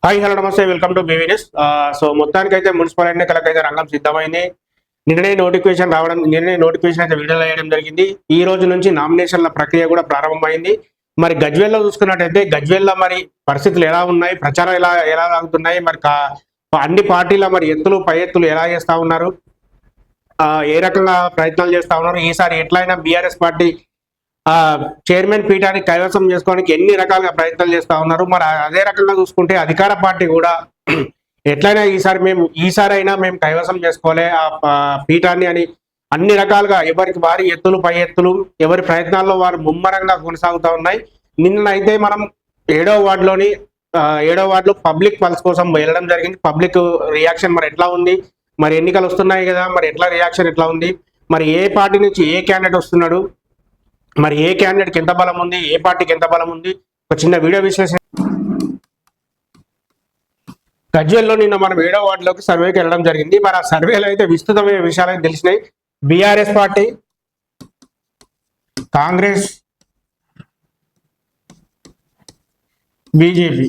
Hi hello నమస్తే welcome to BV news. So మొత్తానికైతే municipal ఎన్నికలకైతే రంగం సిద్ధమైంది. నిన్ననే నోటిఫికేషన్ అయితే విడుదల చేయడం జరిగింది. ఈ రోజు నుంచి నామినేషన్ల ప్రక్రియ కూడా ప్రారంభమైంది. మరి గజ్వేల్లో చూసుకున్నట్టయితే గజ్వేల్లో మరి పరిస్థితులు ఎలా ఉన్నాయి, ప్రచారం ఎలా ఎలా సాగుతున్నాయి, మరి అన్ని పార్టీల మరి ఎత్తులు పై ఎత్తులు ఎలా చేస్తా ఉన్నారు, ఏ రకంగా ప్రయత్నాలు చేస్తా ఉన్నారు, ఈసారి ఎట్లయినా బీఆర్ఎస్ పార్టీ చైర్మన్ పీఠాన్ని కైవసం చేసుకోవడానికి ఎన్ని రకాలుగా ప్రయత్నాలు చేస్తా ఉన్నారు. మరి అదే రకంగా చూసుకుంటే అధికార పార్టీ కూడా ఎట్లయినా ఈసారైనా మేము కైవసం చేసుకోవాలి ఆ పీఠాన్ని అని అన్ని రకాలుగా ఎవరికి వారి ఎత్తులు పై ఎత్తులు ఎవరి ప్రయత్నాల్లో వారు ముమ్మరంగా కొనసాగుతూ ఉన్నాయి. నిన్నైతే మనం 7వ వార్డులో పబ్లిక్ పల్స్ కోసం వెళ్ళడం జరిగింది. పబ్లిక్ రియాక్షన్ మరి ఎట్లా ఉంది, మరి ఎన్నికలు వస్తున్నాయి కదా, మరి ఎట్లా రియాక్షన్ ఎట్లా ఉంది, మరి ఏ పార్టీ నుంచి ఏ క్యాండిడేట్ వస్తున్నాడు, మరి ఏ క్యాండిడేట్కి ఎంత బలం ఉంది, ఏ పార్టీకి ఎంత బలం ఉంది, ఒక చిన్న వీడియో విశ్లేషణ. గజ్వేల్లో నిన్న మనం 7వ వార్డులోకి సర్వేకి వెళ్ళడం జరిగింది. మరి ఆ సర్వేలో అయితే విస్తృతమైన విషయాలు తెలిసినాయి. బీఆర్ఎస్ పార్టీ, కాంగ్రెస్, బీజేపీ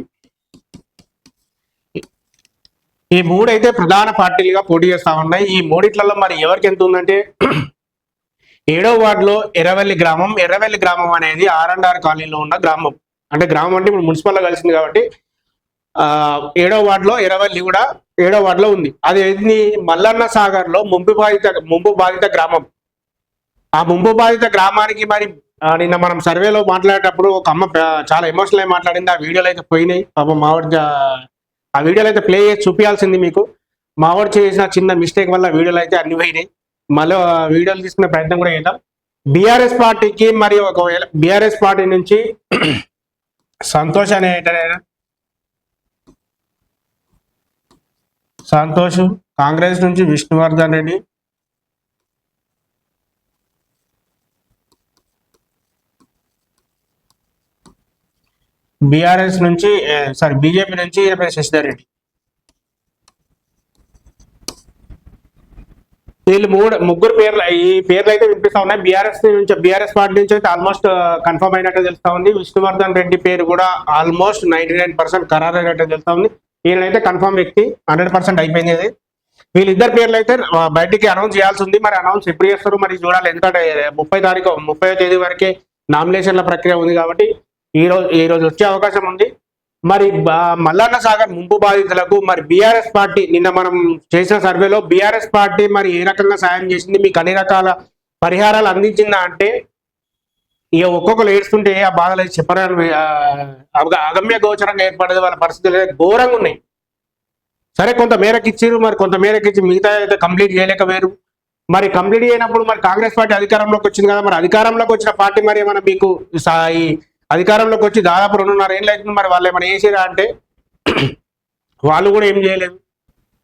ఈ మూడైతే ప్రధాన పార్టీలుగా పోటీ చేస్తా ఉన్నాయి. ఈ మూడిట్లలో మరి ఎవరికి ఎంత ఉందంటే 7వ వార్డులో ఎర్రవెల్లి గ్రామం అనేది R&R కాలనీలో ఉన్న గ్రామం. అంటే గ్రామం అంటే ఇప్పుడు మున్సిపల్లో కలిసింది కాబట్టి 7వ వార్డులో ఎర్రవెల్లి కూడా 7వ వార్డులో ఉంది. అది మల్లన్న సాగర్ లో ముంపు బాధిత గ్రామం. ఆ ముంపు బాధిత గ్రామానికి మరి నిన్న మనం సర్వేలో మాట్లాడేటప్పుడు ఒక అమ్మ చాలా ఎమోషనల్ అయి మాట్లాడింది. ఆ వీడియోలు అయితే పోయినాయి. పాపం మావాడు ఆ వీడియోలు అయితే ప్లే చేసి చూపించాల్సింది మీకు. మావాడు చేసిన చిన్న మిస్టేక్ వల్ల వీడియోలు అయితే అన్ని పోయినాయి. మళ్ళీ వీడియోలు తీసుకునే ప్రయత్నం కూడా చేద్దాం. బీఆర్ఎస్ పార్టీకి మరి ఒకవేళ బీఆర్ఎస్ పార్టీ నుంచి సంతోష్ సంతోష్, కాంగ్రెస్ నుంచి విష్ణువర్ధన్ రెడ్డి, బీజేపీ నుంచి శశిధర్ రెడ్డి. వీళ్ళు ముగ్గురు ఈ పేర్లు అయితే వినిపిస్తా ఉన్నాయి. బీఆర్ఎస్ పార్టీ నుంచి అయితే ఆల్మోస్ట్ కన్ఫర్మ్ అయినట్టు తెలుస్తా ఉంది. విష్ణువర్ధన్ రెడ్డి పేరు కూడా ఆల్మోస్ట్ 99% ఖరారు అయినట్టు తెలుస్తా ఉంది. ఈయనైతే కన్ఫర్మ్ వ్యక్తి, 100% అయిపోయింది. అది వీళ్ళిద్దరు పేర్లు అయితే బయటికి అనౌన్స్ చేయాల్సి ఉంది. మరి అనౌన్స్ ఎప్పుడు చేస్తారు మరి చూడాలి. ఎందుకంటే 30వ తేదీ వరకే నామినేషన్ల ప్రక్రియ ఉంది కాబట్టి ఈ రోజు వచ్చే అవకాశం ఉంది. మరి మల్లన్న సాగర్ ముంపు బాధితులకు మరి బీఆర్ఎస్ పార్టీ నిన్న మనం చేసిన సర్వేలో బీఆర్ఎస్ పార్టీ మరి ఏ రకంగా సాయం చేసింది, మీకు అన్ని రకాల పరిహారాలు అందించిందా అంటే ఇక ఒక్కొక్కరు ఏడుస్తుంటే ఆ బాధలు చెప్పడానికి అగమ్య గోచరంగా ఏర్పడేది. వాళ్ళ పరిస్థితులు ఘోరంగా ఉన్నాయి. సరే కొంత మేరకు ఇచ్చిరు, మరి కొంత మేరకు ఇచ్చి మిగతా అయితే కంప్లీట్ చేయలేకపోయారు. మరి కంప్లీట్ చేయనప్పుడు మరి కాంగ్రెస్ పార్టీ అధికారంలోకి వచ్చింది కదా, మరి అధికారంలోకి వచ్చిన పార్టీ మరి ఏమన్నా మీకు ఈ అధికారంలోకి వచ్చి దాదాపు 2.5 ఏళ్ళు అవుతుంది. మరి వాళ్ళు ఏమైనా చేసిరా అంటే వాళ్ళు కూడా ఏం చేయలేదు.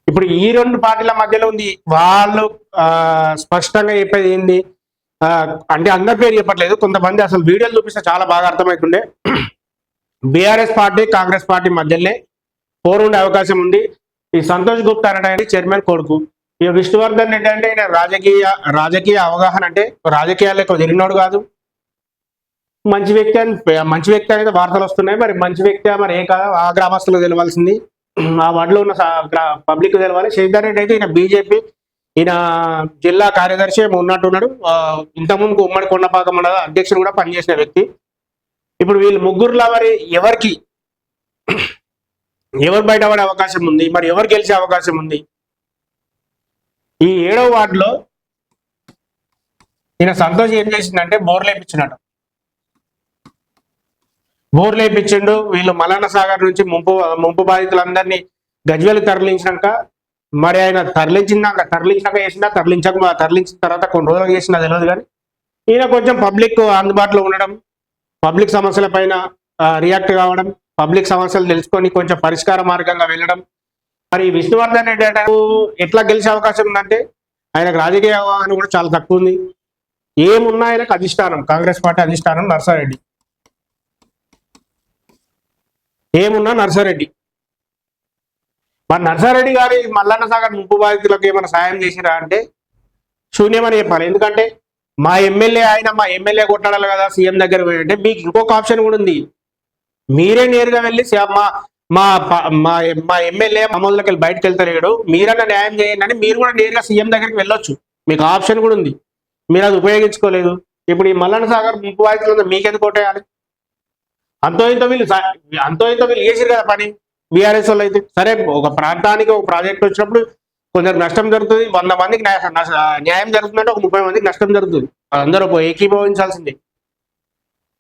ఇప్పుడు ఈ రెండు పార్టీల మధ్యలో ఉంది. వాళ్ళు స్పష్టంగా చెప్పేది ఏంది అంటే అందరి పేరు చెప్పట్లేదు, కొంతమంది అసలు వీడియోలు చూపిస్తే చాలా బాగా అర్థమవుతుండే. బీఆర్ఎస్ పార్టీ కాంగ్రెస్ పార్టీ మధ్యలోనే పోరుండే అవకాశం ఉంది. ఈ సంతోష్ గుప్తా అంటే చైర్మన్ కొడుకు, ఇక విష్ణువర్ధన్ రెడ్డి అంటే ఈయన రాజకీయ అవగాహన అంటే రాజకీయాల్లో ఎక్కువ తిరిగినోడు కాదు. మంచి వ్యక్తి అనేది వార్తలు వస్తున్నాయి. మరి మంచి వ్యక్తి మరి ఏ కాదు ఆ గ్రామస్తులకు తెలవాల్సింది, ఆ వార్డులో ఉన్న పబ్లిక్ తెలవాలి. శశిధర్ రెడ్డి అయితే ఈయన బీజేపీ, ఈయన జిల్లా కార్యదర్శి ఉన్నట్టున్నాడు. ఇంతకుముందు ఉమ్మడి కొండపాక మండల అధ్యక్షుడు కూడా పనిచేసిన వ్యక్తి. ఇప్పుడు వీళ్ళు ముగ్గురులో మరి ఎవరు బయటపడే అవకాశం ఉంది, మరి ఎవరు గెలిచే అవకాశం ఉంది? ఈ 7వ వార్డులో ఈయన సంతోష్ ఏం చేసిందంటే బోర్లు వేయించిండు. వీళ్ళు మల్లన్న సాగర్ నుంచి ముంపు బాధితులందరినీ గజ్వేల్ తరలించినాక మరి ఆయన తరలించినాక చేసినా తరలించిన తర్వాత కొన్ని రోజులు చేసినా తెలియదు. కానీ ఈయన కొంచెం పబ్లిక్ అందుబాటులో ఉండడం, పబ్లిక్ సమస్యల పైన రియాక్ట్ కావడం, పబ్లిక్ సమస్యలు తెలుసుకొని కొంచెం పరిష్కార మార్గంగా వెళ్ళడం. మరి విష్ణువర్ధన్ రెడ్డి ఎట్లా గెలిచే అవకాశం ఉందంటే ఆయనకు రాజకీయ అవగాహన కూడా చాలా తక్కువ ఉంది. ఏమున్నా ఆయనకు అధిష్టానం, కాంగ్రెస్ పార్టీ అధిష్టానం నర్సారెడ్డి, ఏమున్నా నర్సారెడ్డి. మరి నర్సారెడ్డి గారి మల్లన్న సాగర్ ముంపు బాధితులకు ఏమైనా సాయం చేసిరా అంటే శూన్యమని చెప్పాలి. ఎందుకంటే మా ఎమ్మెల్యే కొట్లాడాలి కదా సీఎం దగ్గర అంటే మీకు ఇంకొక ఆప్షన్ కూడా ఉంది. మీరే నేరుగా వెళ్ళి మా ఎమ్మెల్యే మామూలుకి వెళ్ళి బయటకు వెళ్తారు, మీరన్నా న్యాయం చేయండి అని మీరు కూడా నేరుగా సీఎం దగ్గరికి వెళ్ళొచ్చు. మీకు ఆప్షన్ కూడా ఉంది, మీరు అది ఉపయోగించుకోలేదు. ఇప్పుడు ఈ మల్లన్న సాగర్ ముప్పు వాయితులు మీకెందుకు కొట్టేయాలి? అంతో ఇంతో వీళ్ళు చేసిరు కదా పని. బీఆర్ఎస్ వాళ్ళు అయితే సరే, ఒక ప్రాంతానికి ఒక ప్రాజెక్ట్ వచ్చినప్పుడు కొందరు నష్టం జరుగుతుంది, 100 మందికి న్యాయం జరుగుతుందంటే ఒక 30 మందికి నష్టం జరుగుతుంది. అందరూ ఏకీభవించాల్సిందే.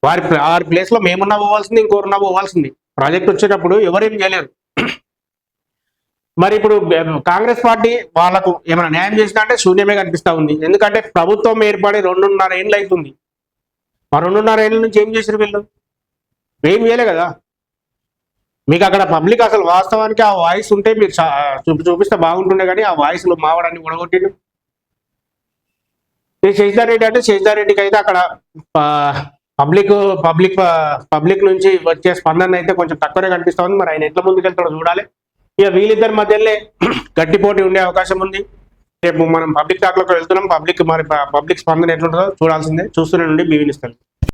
వారి ప్లేస్ లో మేమున్నా పోవాల్సింది, ఇంకోరున్నా పోవాల్సింది. ప్రాజెక్ట్ వచ్చేటప్పుడు ఎవరేం చేయలేరు. మరి ఇప్పుడు కాంగ్రెస్ పార్టీ వాళ్ళకు ఏమైనా న్యాయం చేసినా అంటే శూన్యమే కనిపిస్తా ఉంది. ఎందుకంటే ప్రభుత్వం ఏర్పడి 2.5 ఏళ్ళు అవుతుంది. ఆ 2.5 ఏళ్ళ నుంచి ఏం చేశారు వీళ్ళు? ఏం చేయలే కదా. మీకు అక్కడ పబ్లిక్ అసలు వాస్తవానికి ఆ వాయిస్ ఉంటే మీరు చూపిస్తే బాగుంటుండే, కానీ ఆ వాయిస్లు మావడాన్ని ఉడగొట్టిండు. శశిధర్ రెడ్డి అంటే శశిధర్ రెడ్డికి అయితే అక్కడ పబ్లిక్ నుంచి వచ్చే స్పందన అయితే కొంచెం తక్కువనే కనిపిస్తా ఉంది. మరి ఆయన ఎట్లా ముందుకెళ్తాడో చూడాలి. ఇక వీళ్ళిద్దరి మధ్యలో గట్టి పోటీ ఉండే అవకాశం ఉంది. రేపు మనం పబ్లిక్ టాక్ లోకి వెళ్తున్నాం. పబ్లిక్ స్పందన ఎట్లుంటుందో చూడాల్సిందే. చూస్తూనే నుండి బీవీ న్యూస్.